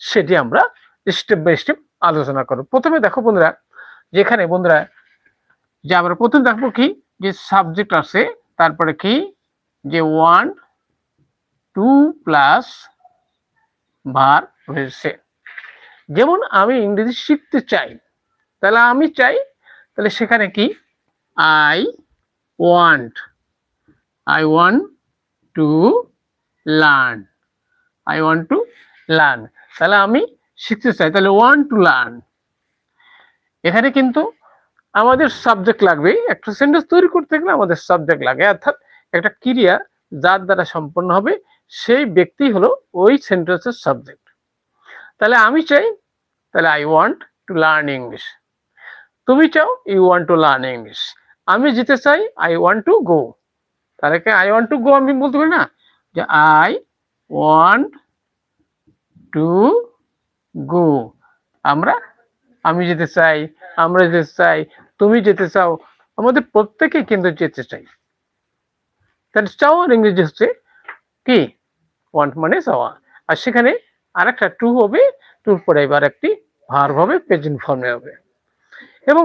সেটি আমরা step by step আলোচনা করব। প্রথমে দেখো বন্ধুরা, যেখানে বন্ধুরা যে আমরা প্রথম দেখবো কি, যে সাবজেক্ট আছে, তারপরে কি, যে 1 2 প্লাস ভার্ব হয়েছে। যেমন আমি ইংরেজি শিখতে চাই, তাহলে আমি চাই, তাহলে সেখানে কি, I want, I want to learn, I want to learn, তাহলে আমি শিখতে চাই, তাহলে ওয়ান্ট টু লার্ন। এখানে কিন্তু আমাদের সাবজেক্ট লাগবে, একটা সেন্টেন্স তৈরি করতে গেলে আমাদের সাবজেক্ট লাগে, অর্থাৎ একটা ক্রিয়া যার দ্বারা সম্পন্ন হবে সেই ব্যক্তি হলো ওই সেন্টেন্সের সাবজেক্ট। তাহলে আমি চাই, তাহলে I want to learn English. তুমি চাও, you want to learn English. আমি যেতে চাই, আই ওয়ান্ট টু গো। তাহলে কি আই ওয়ান্ট টু গো আমি বলতে পারি না, যে আই ওয়ান্ট টু গো। আমি যেতে চাই, আমরা যেতে চাই, তুমি যেতে চাও, আমাদের প্রত্যেকে কিন্তু যেতে চাই। তাহলে চাওয়ার ইংরেজি হচ্ছে কি, ওয়ান্ট মানে চাওয়া। আর সেখানে আরেকটা টু হবে, টুর পরে এবার একটি ভার্ব হবে, প্রেজেন্ট ফর্মে হবে। এবং